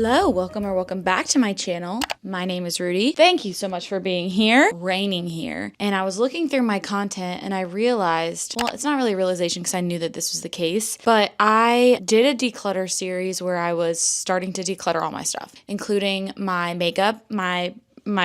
Hello, welcome back to my channel. My name is Rudy. Thank you so much for being here. Raining here. And I was looking through my content and I realized, well, it's not really a realization because I knew that this was the case, but I did a declutter series where I was starting to declutter all my stuff, including my makeup, my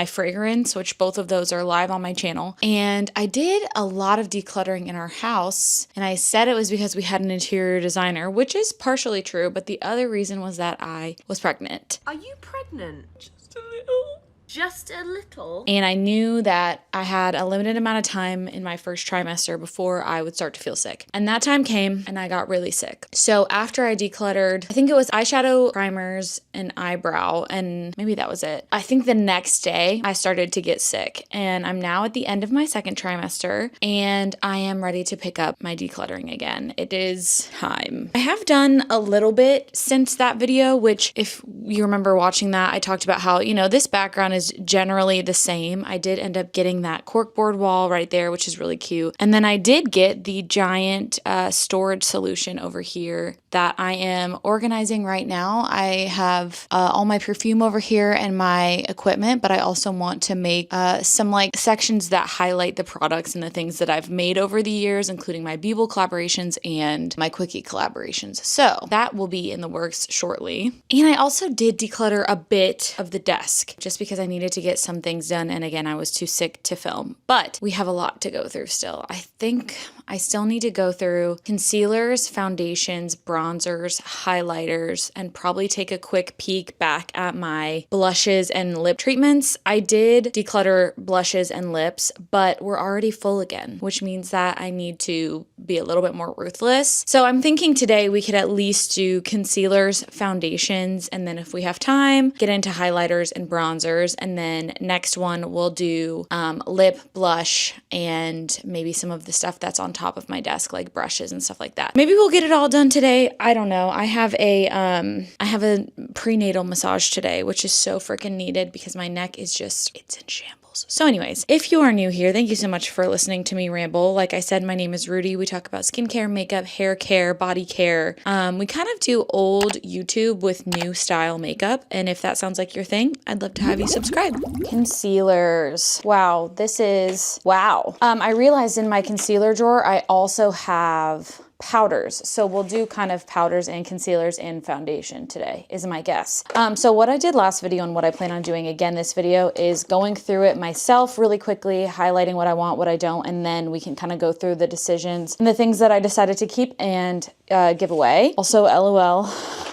fragrance, which both of those are live on my channel. And I did a lot of decluttering in our house. And I said it was because we had an interior designer, which is partially true. But the other reason was that I was pregnant. Are you pregnant? Just a little. Just a little? And I knew that I had a limited amount of time in my first trimester before I would start to feel sick. And that time came and I got really sick. So after I decluttered, I think it was eyeshadow, primers, and eyebrow, and maybe that was it. I think the next day I started to get sick, and I'm now at the end of my second trimester and I am ready to pick up my decluttering again. It is time. I have done a little bit since that video, which if you remember watching that, I talked about how, this background is generally the same. I did end up getting that corkboard wall right there, which is really cute. And then I did get the giant storage solution over here that I am organizing right now. I have all my perfume over here and my equipment, but I also want to make some sections that highlight the products and the things that I've made over the years, including my Bebo collaborations and my Quickie collaborations. So that will be in the works shortly. And I also did declutter a bit of the desk just because I needed to get some things done. And again, I was too sick to film, but we have a lot to go through still. I think I still need to go through concealers, foundations, bronzers, highlighters, and probably take a quick peek back at my blushes and lip treatments. I did declutter blushes and lips, but we're already full again, which means that I need to be a little bit more ruthless. So I'm thinking today we could at least do concealers, foundations, and then if we have time, get into highlighters and bronzers. And then next one we'll do lip, blush, and maybe some of the stuff that's on top of my desk, like brushes and stuff like that. Maybe we'll get it all done today. I don't know. I have a prenatal massage today, which is so freaking needed because my neck is it's in shambles. So anyways, if you are new here, thank you so much for listening to me ramble. Like I said, my name is Rudy. We talk about skincare, makeup, hair care, body care. We kind of do old YouTube with new style makeup. And if that sounds like your thing, I'd love to have you subscribe. Concealers. Wow, this is wow. I realized in my concealer drawer, I also have powders. So we'll do kind of powders and concealers and foundation today is my guess. So what I did last video and what I plan on doing again this video is going through it myself really quickly, highlighting what I want, what I don't, and then we can kind of go through the decisions and the things that I decided to keep and give away. Also, LOL,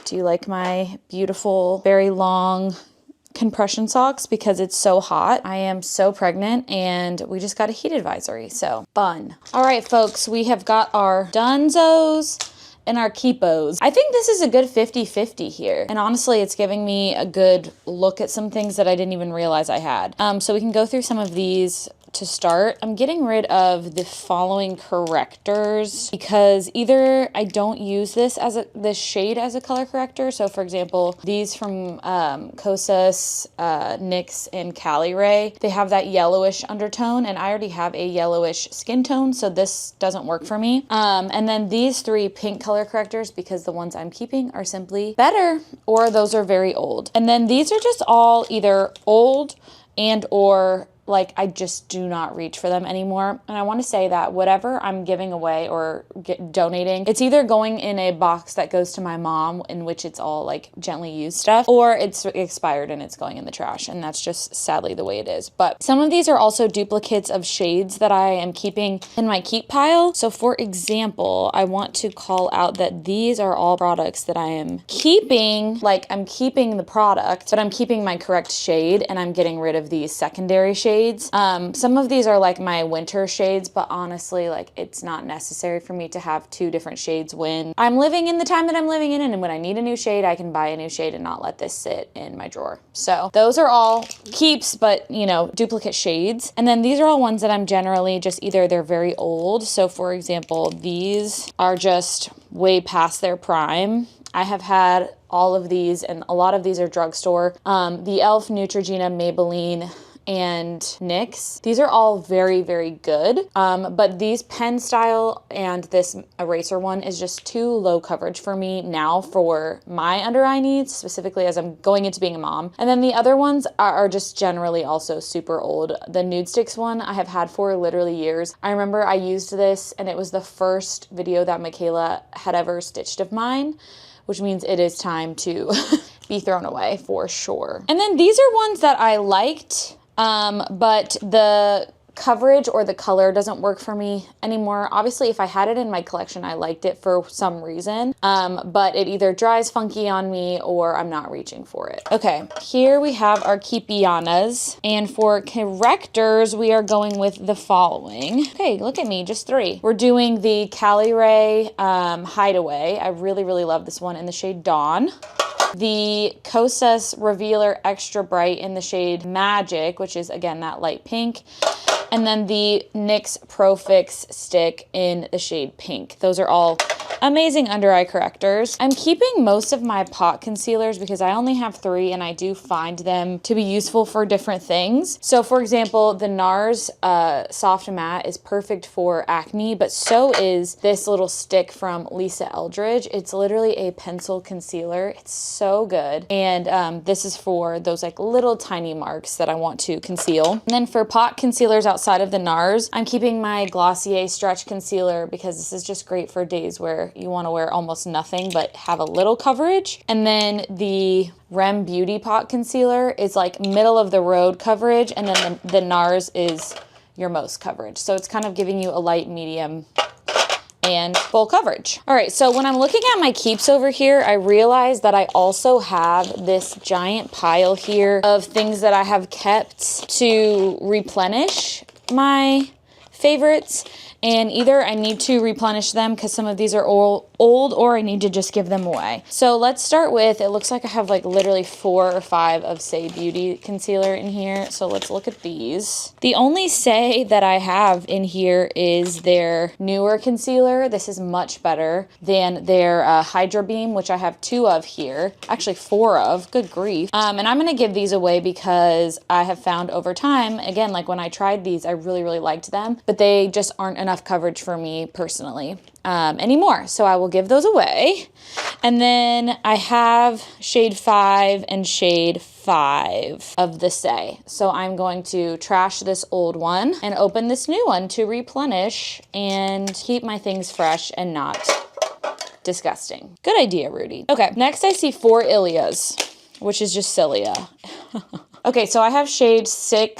do you like my beautiful, very long compression socks because it's so hot? I am so pregnant and we just got a heat advisory, so fun. All right, folks, we have got our Dunzos and our Keepos. I think this is a good 50-50 here. And honestly, it's giving me a good look at some things that I didn't even realize I had. So we can go through some of these to start. I'm getting rid of the following correctors because either I don't use this shade as a color corrector. So for example, these from Kosas, NYX, and Cali Ray, they have that yellowish undertone and I already have a yellowish skin tone, so this doesn't work for me. And then these three pink color correctors, because the ones I'm keeping are simply better or those are very old. And then these are just all either old and or I just do not reach for them anymore. And I want to say that whatever I'm giving away or donating, it's either going in a box that goes to my mom, in which it's all gently used stuff, or it's expired and it's going in the trash. And that's just sadly the way it is. But some of these are also duplicates of shades that I am keeping in my keep pile. So for example, I want to call out that these are all products that I am keeping. I'm keeping the product, but I'm keeping my correct shade and I'm getting rid of these secondary shades. Some of these are my winter shades, but honestly, it's not necessary for me to have two different shades when I'm living in the time that I'm living in, and when I need a new shade, I can buy a new shade and not let this sit in my drawer. So those are all keeps, but duplicate shades. And then these are all ones that I'm generally just either they're very old. So for example, these are just way past their prime. I have had all of these, and a lot of these are drugstore. The e.l.f., Neutrogena, Maybelline, and NYX. These are all very, very good, but these pen style and this eraser one is just too low coverage for me now for my under eye needs, specifically as I'm going into being a mom. And then the other ones are just generally also super old. The Nude Sticks one I have had for literally years. I remember I used this and it was the first video that Michaela had ever stitched of mine, which means it is time to be thrown away for sure. And then these are ones that I liked, but the coverage or the color doesn't work for me anymore. Obviously, if I had it in my collection, I liked it for some reason, but it either dries funky on me or I'm not reaching for it. Okay, here we have our Kipianas, and for correctors, we are going with the following. Okay, look at me, just 3. We're doing the Cali Ray Hideaway. I really, really love this one in the shade Dawn. The Kosas Revealer Extra Bright in the shade Magic, which is again that light pink. And then the NYX Pro Fix stick in the shade Pink. Those are all amazing under eye correctors. I'm keeping most of my pot concealers because I only have 3 and I do find them to be useful for different things. So for example, the NARS Soft Matte is perfect for acne, but so is this little stick from Lisa Eldridge. It's literally a pencil concealer. It's so good. And this is for those like little tiny marks that I want to conceal. And then for pot concealers outside of the NARS, I'm keeping my Glossier Stretch Concealer because this is just great for days where you want to wear almost nothing but have a little coverage. And then the Rem Beauty Pot Concealer is like middle of the road coverage, and then the NARS is your most coverage. So it's kind of giving you a light, medium, and full coverage. All right, so when I'm looking at my keeps over here, I realize that I also have this giant pile here of things that I have kept to replenish my favorites. And either I need to replenish them because some of these are old, or I need to just give them away. So let's start with, it looks like I have like literally 4 or 5 of Say Beauty concealer in here. So let's look at these. The only Say that I have in here is their newer concealer. This is much better than their Hydra Beam, which I have 2 of here. Actually 4 of, good grief. And I'm gonna give these away because I have found over time, again, like when I tried these, I really, really liked them, but they just aren't enough coverage for me personally anymore. So I will give those away. And then I have shade 5 and shade 5 of the Say. So I'm going to trash this old one and open this new one to replenish and keep my things fresh and not disgusting. Good idea, Rudy. Okay, next I see 4 Ilias, which is just Cilia. Okay, so I have shade 5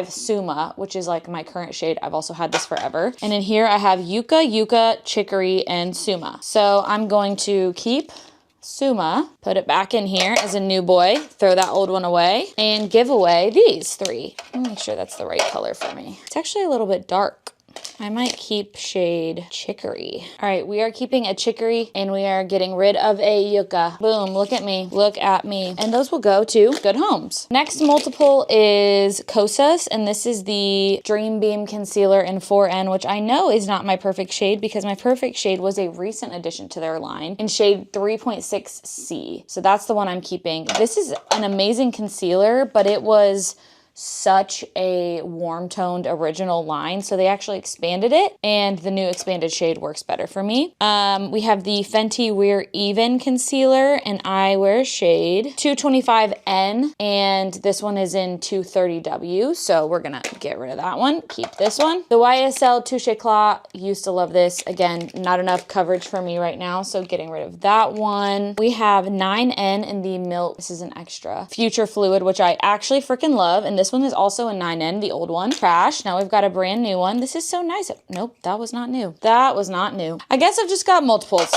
Suma, which is like my current shade. I've also had this forever. And in here I have Yucca, Chicory, and Suma. So I'm going to keep Suma, put it back in here as a new boy, throw that old one away, and give away these 3. Let me make sure that's the right color for me. It's actually a little bit dark. I might keep shade Chicory. All right, we are keeping a Chicory and we are getting rid of a Yucca. Boom, look at me, look at me. And those will go to good homes. Next multiple is Kosas, and this is the Dream Beam Concealer in 4N, which I know is not my perfect shade because my perfect shade was a recent addition to their line in shade 3.6C. So that's the one I'm keeping. This is an amazing concealer, but it was such a warm toned original line, so they actually expanded it, and the new expanded shade works better for me. We have the Fenty Wear Even concealer, and I wear shade 225N, and this one is in 230W, so we're gonna get rid of that one, keep this one. The YSL Touche Eclat, used to love this. Again, not enough coverage for me right now, so getting rid of that one. We have 9N in the Milk, this is an extra, Future Fluid, which I actually freaking love, and this one is also a 9N, the old one. Trash. Now we've got a brand new one. This is so nice. Nope, that was not new. That was not new. I guess I've just got multiples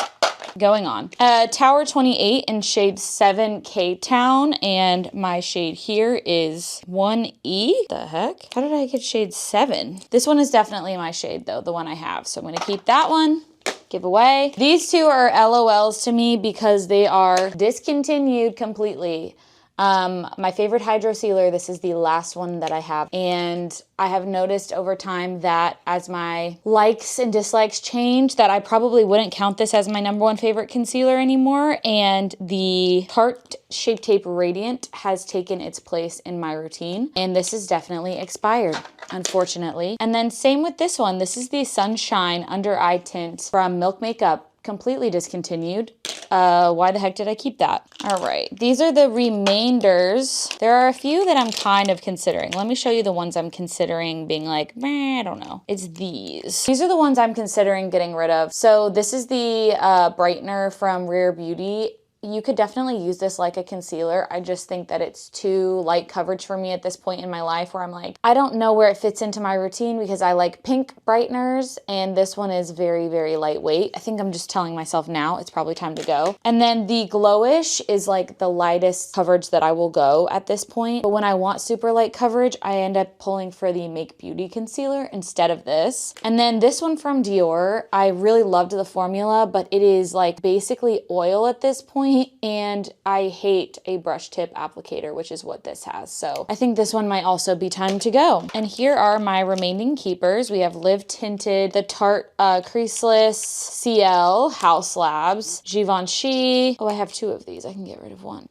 going on. Tower 28 in shade 7 K-Town, and my shade here is 1E. The heck? How did I get shade 7? This one is definitely my shade though, the one I have. So I'm gonna keep that one. Give away. These 2 are LOLs to me because they are discontinued completely. My favorite hydro sealer, this is the last one that I have. And I have noticed over time that as my likes and dislikes change, that I probably wouldn't count this as my #1 favorite concealer anymore. And the Tarte Shape Tape Radiant has taken its place in my routine. And this is definitely expired, unfortunately. And then same with this one. This is the Sunshine Under Eye Tint from Milk Makeup. Completely discontinued. Why the heck did I keep that? All right, these are the remainders. There are a few that I'm kind of considering. Let me show you the ones I'm considering being like, I don't know. It's these. These are the ones I'm considering getting rid of. So this is the brightener from Rare Beauty. You could definitely use this like a concealer. I just think that it's too light coverage for me at this point in my life where I'm like, I don't know where it fits into my routine because I like pink brighteners and this one is very, very lightweight. I think I'm just telling myself now it's probably time to go. And then the Glowish is like the lightest coverage that I will go at this point. But when I want super light coverage, I end up pulling for the Make Beauty concealer instead of this. And then this one from Dior, I really loved the formula, but it is like basically oil at this point. And I hate a brush tip applicator, which is what this has. So I think this one might also be time to go. And here are my remaining keepers. We have Live Tinted, the Tarte Creaseless CL House Labs, Givenchy. Oh, I have 2 of these. I can get rid of one.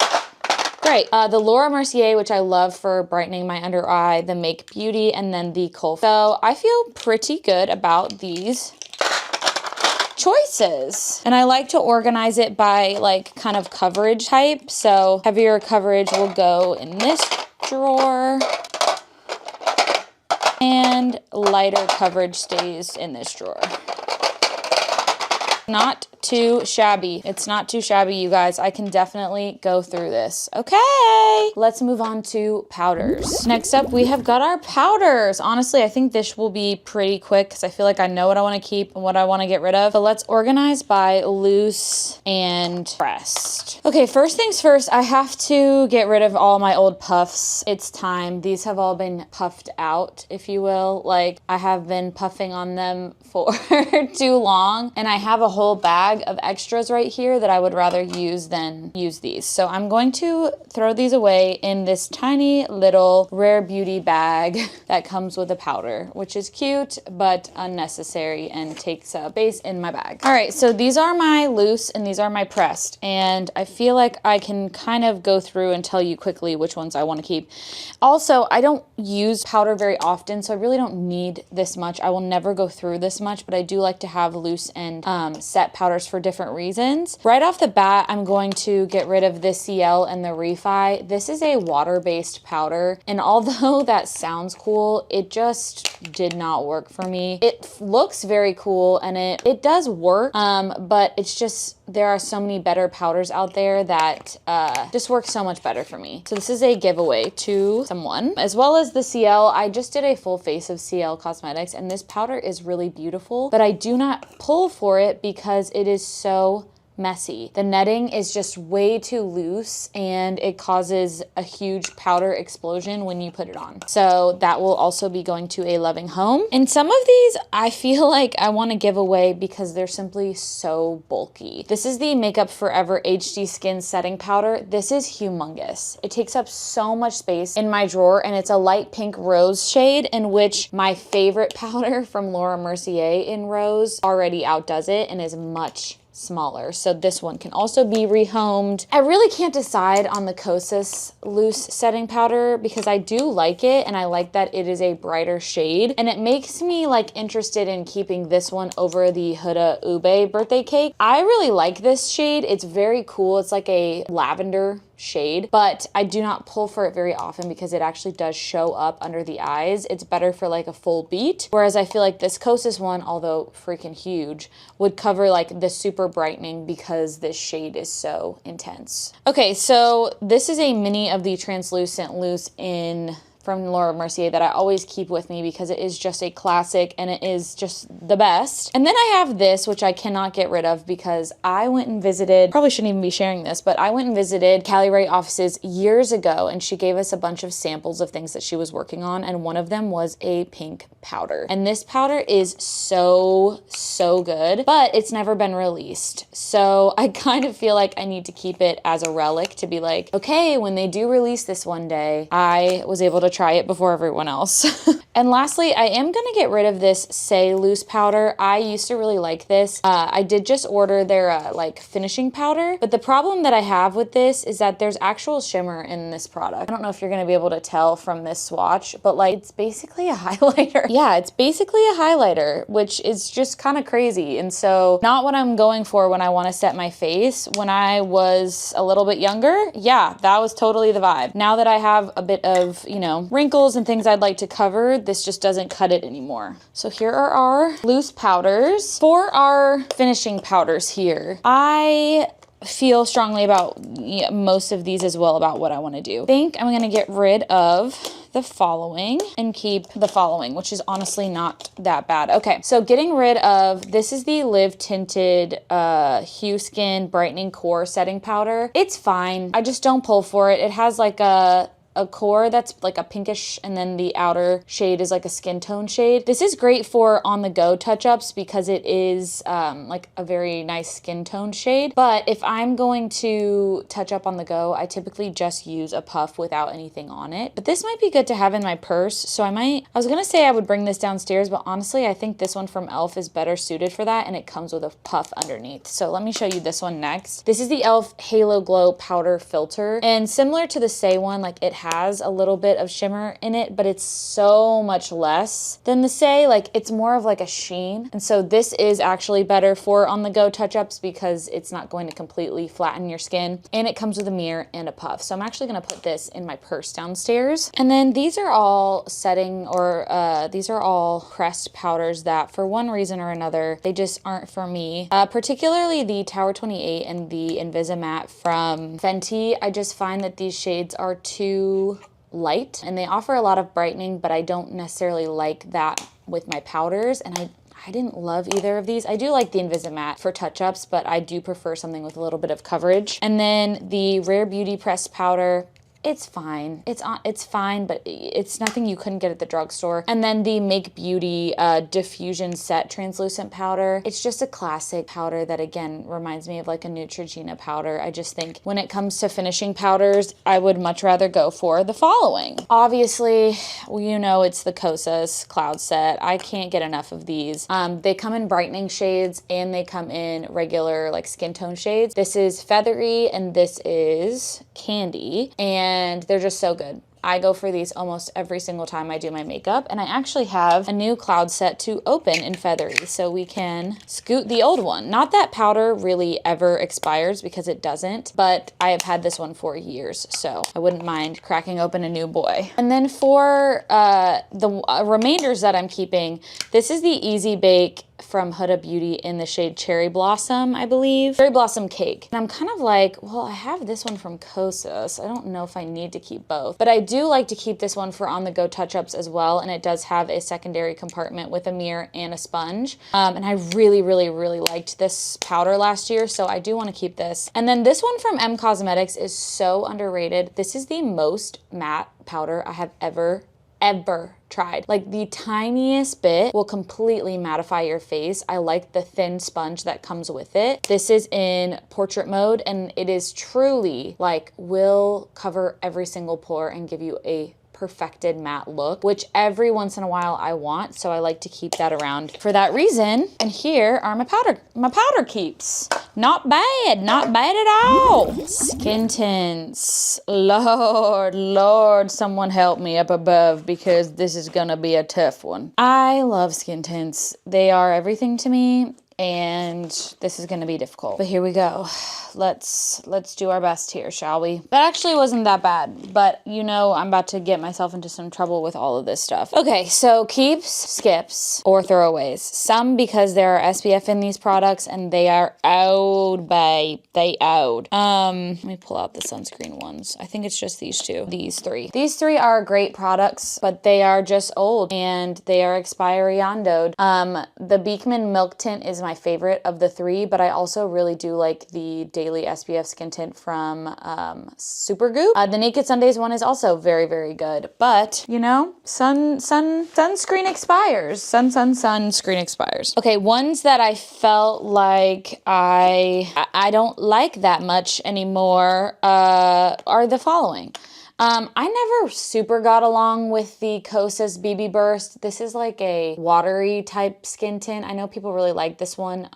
Great. The Laura Mercier, which I love for brightening my under eye, the Make Beauty, and then the Kohl. So I feel pretty good about these choices. And I like to organize it by like kind of coverage type. So heavier coverage will go in this drawer and lighter coverage stays in this drawer. Not too shabby. It's not too shabby, you guys. I can definitely go through this. Okay, let's move on to powders. Next up, we have got our powders. Honestly, I think this will be pretty quick because I feel like I know what I want to keep and what I want to get rid of. But let's organize by loose and pressed. Okay, first things first, I have to get rid of all my old puffs. It's time. These have all been puffed out, if you will. Like, I have been puffing on them for too long, and I have a whole bag of extras right here that I would rather use than use these. So I'm going to throw these away in this tiny little Rare Beauty bag that comes with a powder, which is cute but unnecessary and takes space in my bag. All right, so these are my loose and these are my pressed, and I feel like I can kind of go through and tell you quickly which ones I want to keep. Also, I don't use powder very often, so I really don't need this much. I will never go through this much, but I do like to have loose and set powders for different reasons. Right off the bat, I'm going to get rid of this CL and the Refi. This is a water-based powder, and although that sounds cool, it just did not work for me. It looks very cool and it does work, but it's just, there are so many better powders out there that just work so much better for me. So this is a giveaway to someone. As well as the CL, I just did a full face of CL Cosmetics, and this powder is really beautiful, but I do not pull for it because it is so messy. The netting is just way too loose and it causes a huge powder explosion when you put it on. So that will also be going to a loving home. And some of these I feel like I want to give away because they're simply so bulky. This is the Makeup Forever HD Skin Setting Powder. This is humongous. It takes up so much space in my drawer, and it's a light pink rose shade, in which my favorite powder from Laura Mercier in Rose already outdoes it and is much smaller. So this one can also be rehomed. I really can't decide on the Kosas loose setting powder because I do like it, and I like that it is a brighter shade, and it makes me like interested in keeping this one over the Huda Ube birthday cake. I really like this shade. It's very cool. It's like a lavender shade, but I do not pull for it very often because it actually does show up under the eyes. It's better for like a full beat, whereas I feel like this Kosas one, although freaking huge, would cover like the super brightening because this shade is so intense. Okay, so this is a mini of the translucent loose in from Laura Mercier that I always keep with me because it is just a classic and it is just the best. And then I have this, which I cannot get rid of because I went and visited, probably shouldn't even be sharing this, but I went and visited Callie Ray offices years ago and she gave us a bunch of samples of things that she was working on, and one of them was a pink powder. And this powder is so good, but it's never been released. So I kind of feel like I need to keep it as a relic to be like, okay, when they do release this one day, I was able to try it before everyone else. And lastly, I am gonna get rid of this Say loose powder. I used to really like this. I did just order their like finishing powder, but the problem that I have with this is that there's actual shimmer in this product. I don't know if you're gonna be able to tell from this swatch, but like it's basically a highlighter. Yeah, it's basically a highlighter, which is just kind of crazy. And so not what I'm going for when I wanna set my face. When I was a little bit younger, yeah, that was totally the vibe. Now that I have a bit of, you know, wrinkles and things I'd like to cover, this just doesn't cut it anymore. So here are our loose powders. For our finishing powders here, I feel strongly about most of these as well about what I want to do. I think I'm going to get rid of the following and keep the following, which is honestly not that bad. Okay, so getting rid of, this is the Live Tinted Hue Skin Brightening Core Setting Powder. It's fine. I just don't pull for it. It has like a core that's like a pinkish and then the outer shade is like a skin tone shade. This is great for on the go touch-ups because it is like a very nice skin tone shade. But if I'm going to touch up on the go, I typically just use a puff without anything on it. But this might be good to have in my purse. So I was gonna say I would bring this downstairs, but honestly, I think this one from e.l.f. is better suited for that and it comes with a puff underneath. So let me show you this one next. This is the e.l.f. Halo Glow Powder Filter. And similar to the Say one, like it has a little bit of shimmer in it, but it's so much less than the Say. Like it's more of like a sheen. And so this is actually better for on the go touch-ups because it's not going to completely flatten your skin. And it comes with a mirror and a puff. So I'm actually gonna put this in my purse downstairs. And then these are all setting or these are all pressed powders that for one reason or another, they just aren't for me. Particularly the Tower 28 and the Invisimatte from Fenty. I just find that these shades are too light and they offer a lot of brightening, but I don't necessarily like that with my powders. And I didn't love either of these. I do like the Invisimatte for touch-ups, but I do prefer something with a little bit of coverage. And then the Rare Beauty pressed powder, it's fine. It's fine, but it's nothing you couldn't get at the drugstore. And then the Make Beauty Diffusion Set Translucent Powder. It's just a classic powder that, again, reminds me of like a Neutrogena powder. I just think when it comes to finishing powders, I would much rather go for the following. Obviously, well, you know it's the Kosas Cloud Set. I can't get enough of these. They come in brightening shades and they come in regular like skin tone shades. This is Feathery and this is Candy. And they're just so good. I go for these almost every single time I do my makeup, and I actually have a new cloud set to open in Feathery, so we can scoot the old one. Not that powder really ever expires because it doesn't, but I have had this one for years, so I wouldn't mind cracking open a new boy. And then for the remainders that I'm keeping, this is the Easy Bake from Huda Beauty in the shade Cherry Blossom, I believe. Cherry Blossom Cake. And I'm kind of like, well, I have this one from Kosas. I don't know if I need to keep both, but I do like to keep this one for on-the-go touch-ups as well, and it does have a secondary compartment with a mirror and a sponge. And I really liked this powder last year, so I do want to keep this. And then this one from M Cosmetics is so underrated. This is the most matte powder I have ever tried. Like the tiniest bit will completely mattify your face. I like the thin sponge that comes with it. This is in portrait mode and it is truly like will cover every single pore and give you a perfected matte look, which every once in a while I want, so I like to keep that around for that reason. And here are my powder keeps. Not bad at all. Skin tints. Lord, someone help me up above because this is gonna be a tough one. I love skin tints. They are everything to me. and this is gonna be difficult. But here we go. Let's do our best here, shall we? That actually wasn't that bad, but you know I'm about to get myself into some trouble with all of this stuff. Okay, so keeps, skips, or throwaways. Some because there are SPF in these products and they are out, babe. They out. Let me pull out the sunscreen ones. I think it's just these two. These three. These three are great products, but they are just old and they are expiry-ondoed. The Beekman Milk Tint is my favorite of the three, but I also really do like the Daily SPF Skin Tint from Supergoop. The Naked Sundays one is also very, very good, but you know, sunscreen expires. Sunscreen expires. Okay, ones that I felt like I don't like that much anymore are the following. I never super got along with the Kosas BB Burst. This is like a watery type skin tint. I know people really like this one.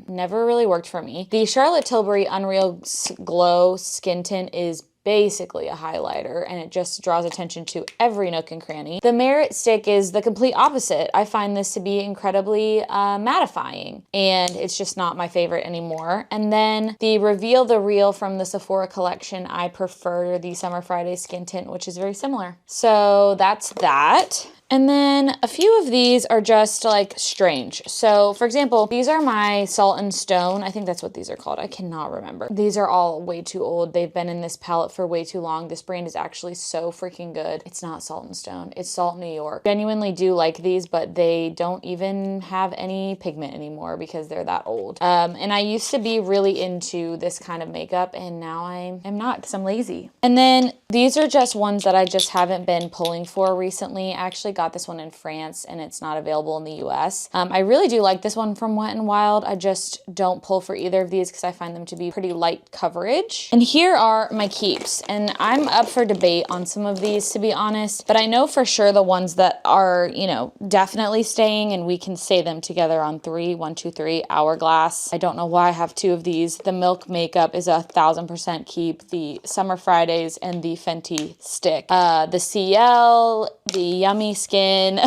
Never really worked for me. The Charlotte Tilbury Unreal Glow Skin Tint is basically a highlighter and it just draws attention to every nook and cranny. The Merit Stick is the complete opposite. I find this to be incredibly mattifying and it's just not my favorite anymore. And then the Reveal the Real from the Sephora collection, I prefer the Summer Friday Skin Tint, which is very similar. So that's that. And then a few of these are just like strange. So for example, these are my Salt and Stone. I think that's what these are called. I cannot remember. These are all way too old. They've been in this palette for way too long. This brand is actually so freaking good. It's not Salt and Stone. It's Salt New York. Genuinely do like these, but they don't even have any pigment anymore because they're that old. And I used to be really into this kind of makeup and now I am not because I'm lazy. And then these are just ones that I just haven't been pulling for recently. I actually got this one in France and it's not available in the US. I really do like this one from Wet n Wild. I just don't pull for either of these because I find them to be pretty light coverage. And here are my keeps. And I'm up for debate on some of these, to be honest, but I know for sure the ones that are, you know, definitely staying, and we can say them together on three. 1, 2, 3. Hourglass. I don't know why I have two of these. The Milk Makeup is 1000% keep. The Summer Fridays and the Fenty Stick. The CL, the Yummy Skin,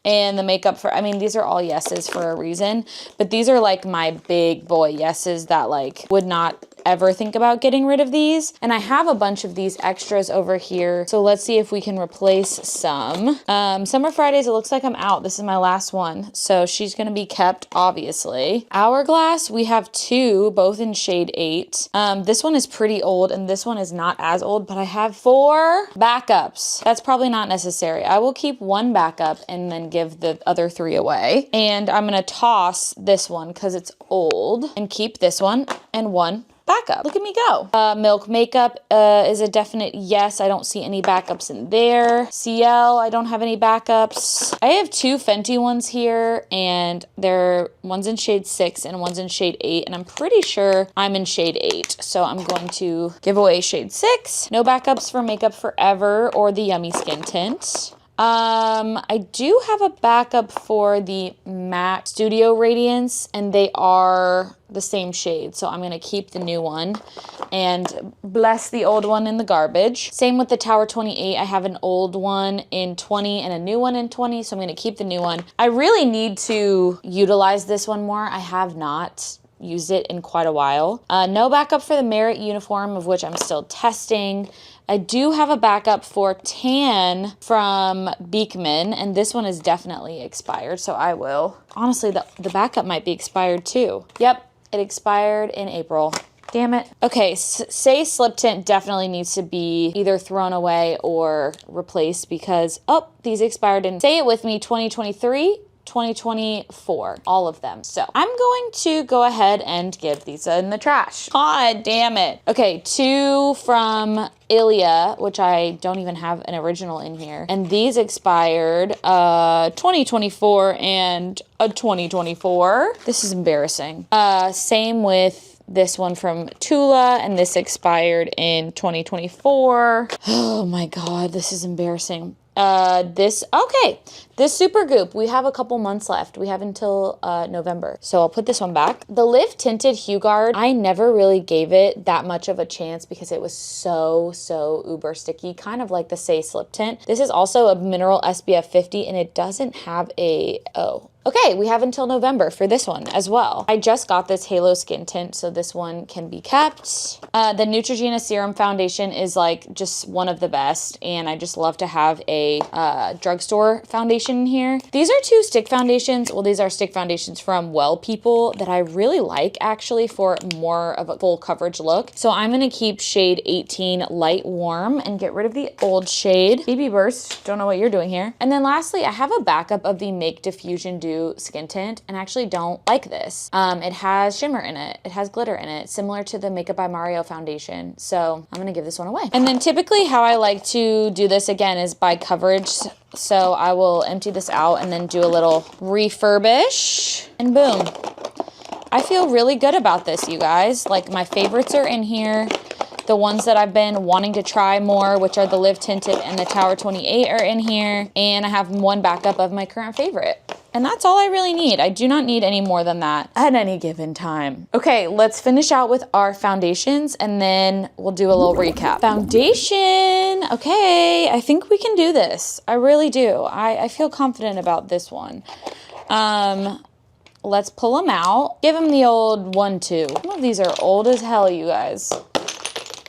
and the Makeup for, I mean, these are all yeses for a reason, but these are like my big boy yeses that like would not ever think about getting rid of these. And I have a bunch of these extras over here. So let's see if we can replace some. Summer Fridays, it looks like I'm out. This is my last one. So she's going to be kept, obviously. Hourglass, we have two, both in shade 8. This one is pretty old and this one is not as old, but I have 4 backups. That's probably not necessary. I will keep 1 backup and then give the other 3 away. And I'm going to toss this one because it's old and keep this one and 1 backup. Look at me go. Milk Makeup is a definite yes. I don't see any backups in there. CL, I don't have any backups. I have 2 Fenty ones here and one's in shade 6 and one's in shade 8 and I'm pretty sure I'm in shade 8. So I'm going to give away shade 6. No backups for Makeup Forever or the Yummy Skin Tint. I do have a backup for the Matte Studio Radiance and they are the same shade. So I'm going to keep the new one and bless the old one in the garbage. Same with the Tower 28. I have an old one in 20 and a new one in 20. So I'm going to keep the new one. I really need to utilize this one more. I have not used it in quite a while. No backup for the Merit Uniform, of which I'm still testing. I do have a backup for Tan from Beekman, and this one is definitely expired, so I will. Honestly, the backup might be expired too. Yep, it expired in April. Damn it. Okay, Say Slip Tint definitely needs to be either thrown away or replaced because, oh, these expired in Say It With Me 2023. 2024, all of them. So I'm going to go ahead and give these in the trash. God damn it. Okay, 2 from Ilia, which I don't even have an original in here. And these expired 2024 and a 2024. This is embarrassing. Same with this one from Tula, and this expired in 2024. Oh my God, this is embarrassing. This Supergoop, we have a couple months left. We have until November. So I'll put this one back. The Live Tinted Hue Guard, I never really gave it that much of a chance because it was so uber sticky, kind of like the Say Slip Tint. This is also a mineral SPF 50 and it doesn't have a, Okay, we have until November for this one as well. I just got this Halo Skin Tint, so this one can be kept. The Neutrogena Serum Foundation is like just one of the best, and I just love to have a drugstore foundation in here. These are two stick foundations. Well, these are stick foundations from Well People that I really like actually for more of a full coverage look. So I'm gonna keep shade 18 Light Warm and get rid of the old shade. BB Burst, don't know what you're doing here. And then lastly, I have a backup of the Make Diffusion Dew Skin Tint, and I actually don't like this. It has shimmer in it. It has glitter in it, similar to the Makeup by Mario foundation. So I'm gonna give this one away. And then typically how I like to do this again is by coverage. So I will empty this out and then do a little refurbish, and boom. I feel really good about this, you guys. Like, my favorites are in here. The ones that I've been wanting to try more, which are the Live Tinted and the Tower 28 are in here. And I have one backup of my current favorite. And that's all I really need. I do not need any more than that at any given time. Okay, let's finish out with our foundations and then we'll do a little recap. Foundation. Okay, I think we can do this. I really do. I feel confident about this one. Let's pull them out. Give them the old 1-2. Some of these are old as hell, you guys.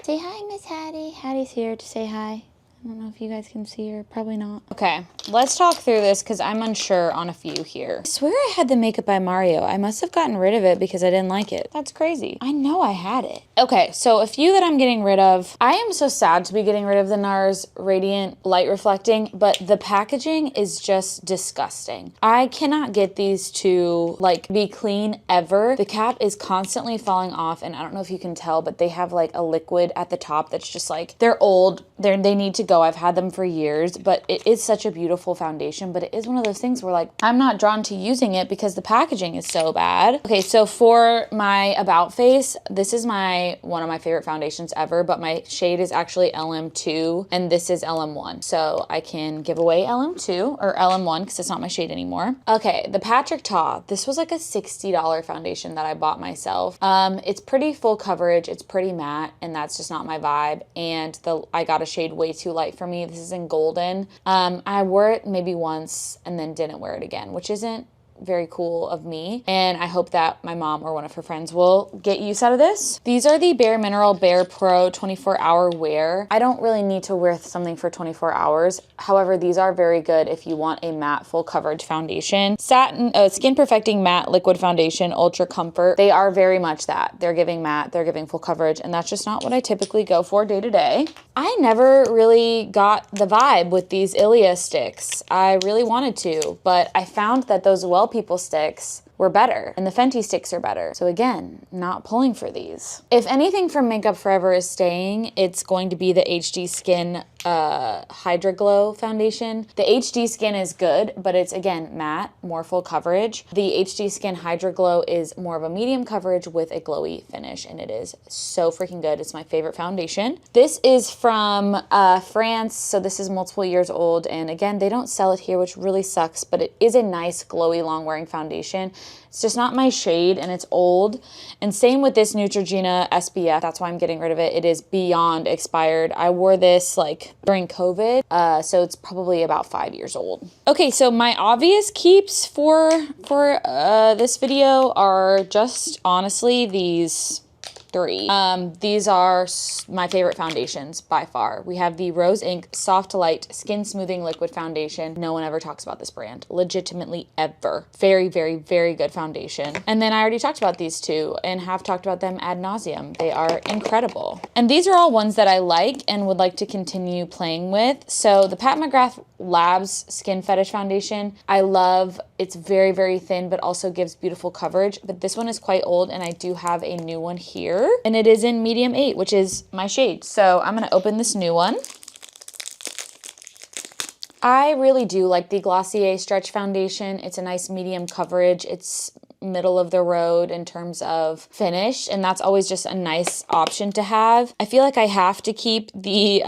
Say hi, Miss Hattie. Hattie's here to say hi. I don't know if you guys can see her. Probably not. Okay, let's talk through this because I'm unsure on a few here. I swear I had the Makeup by Mario. I must have gotten rid of it because I didn't like it. That's crazy. I know I had it. Okay, so a few that I'm getting rid of. I am so sad to be getting rid of the NARS Radiant Light Reflecting, but the packaging is just disgusting. I cannot get these to like be clean ever. The cap is constantly falling off, and I don't know if you can tell, but they have like a liquid at the top that's just like, they're old. They need to go. I've had them for years, but it is such a beautiful foundation, but it is one of those things where like, I'm not drawn to using it because the packaging is so bad. Okay, so for my About Face, this is one of my favorite foundations ever, but my shade is actually LM2 and this is LM1. So I can give away LM2 or LM1 because it's not my shade anymore. Okay, the Patrick Ta, this was like a $60 foundation that I bought myself. It's pretty full coverage, it's pretty matte, and that's just not my vibe. And I got a shade way too light for me. This is in Golden. I wore it maybe once and then didn't wear it again, which isn't very cool of me, and I hope that my mom or one of her friends will get use out of this. These are the Bare Mineral Bare Pro 24-hour wear. I don't really need to wear something for 24 hours. However, these are very good if you want a matte full coverage foundation. Satin Skin Perfecting Matte Liquid Foundation Ultra Comfort. They are very much that. They're giving matte, they're giving full coverage, and that's just not what I typically go for day to day. I never really got the vibe with these Ilia sticks. I really wanted to, but I found that those Well People sticks were better and the Fenty sticks are better. So again, not pulling for these. If anything from Makeup Forever is staying, it's going to be the HD Skin Hydra Glow foundation. The HD Skin is good, but it's again matte, more full coverage. The HD Skin Hydra Glow is more of a medium coverage with a glowy finish, and it is so freaking good. It's my favorite foundation. This is from France, so this is multiple years old, and again, they don't sell it here, which really sucks, but it is a nice glowy long wearing foundation. It's just not my shade and it's old. And same with this Neutrogena SPF. That's why I'm getting rid of it. It is beyond expired. I wore this like during COVID, so it's probably about 5 years old. Okay, so my obvious keeps for this video are just honestly these three. These are my favorite foundations by far. We have the Rose Inc Soft Light Skin Smoothing Liquid Foundation. No one ever talks about this brand, legitimately ever. Very, very, very good foundation. And then I already talked about these two and have talked about them ad nauseum. They are incredible. And these are all ones that I like and would like to continue playing with. So the Pat McGrath Labs Skin Fetish Foundation, I love. It's very, very thin, but also gives beautiful coverage. But this one is quite old, and I do have a new one here. And it is in medium 8, which is my shade. So I'm gonna open this new one. I really do like the Glossier Stretch Foundation. It's a nice medium coverage. It's middle of the road in terms of finish, and that's always just a nice option to have. I feel like I have to keep the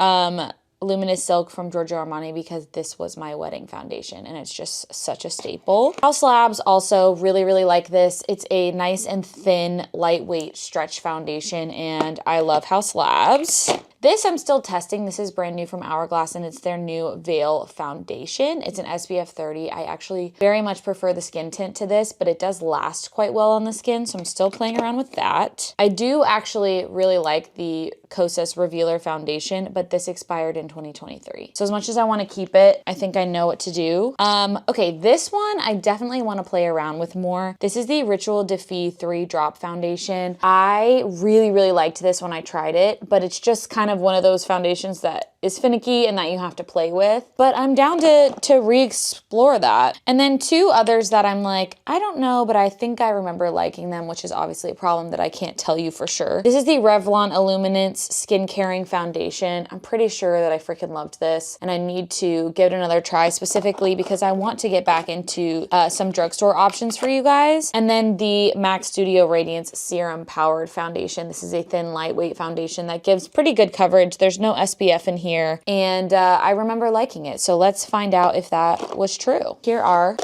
Luminous Silk from Giorgio Armani because this was my wedding foundation and it's just such a staple. House Labs also really, really like this. It's a nice and thin, lightweight stretch foundation and I love House Labs. This I'm still testing. This is brand new from Hourglass, and it's their new Veil foundation. It's an SPF 30. I actually very much prefer the skin tint to this, but it does last quite well on the skin, so I'm still playing around with that. I do actually really like the Kosas Revealer foundation, but this expired in 2023. So as much as I want to keep it, I think I know what to do. Okay, this one I definitely want to play around with more. This is the Ritual Defee 3-drop foundation. I really liked this when I tried it, but it's just kind of one of those foundations that is finicky and that you have to play with. But I'm down to re-explore that. And then two others that I'm like, I don't know, but I think I remember liking them, which is obviously a problem that I can't tell you for sure. This is the Revlon Illuminance Skin Caring Foundation. I'm pretty sure that I freaking loved this, and I need to give it another try, specifically because I want to get back into some drugstore options for you guys. And then the MAC Studio Radiance Serum Powered Foundation. This is a thin, lightweight foundation that gives pretty good coverage. There's no SPF in here, and I remember liking it. So let's find out if that was true. Here are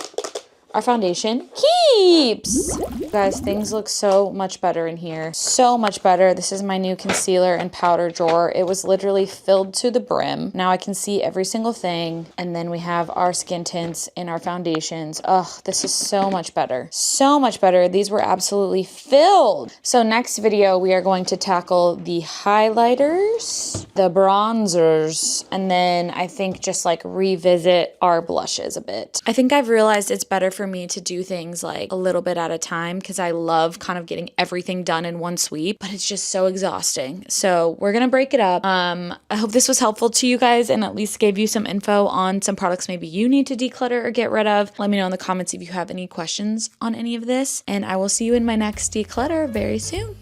our foundation keeps. Guys, things look so much better in here. So much better. This is my new concealer and powder drawer. It was literally filled to the brim. Now I can see every single thing. And then we have our skin tints and our foundations. Ugh, this is so much better. So much better. These were absolutely filled. So next video, we are going to tackle the highlighters, the bronzers, and then I think just like revisit our blushes a bit. I think I've realized it's better for me to do things like a little bit at a time, because I love kind of getting everything done in one sweep, but it's just so exhausting. So we're gonna break it up. I hope this was helpful to you guys and at least gave you some info on some products maybe you need to declutter or get rid of. Let me know in the comments if you have any questions on any of this, and I will see you in my next declutter very soon.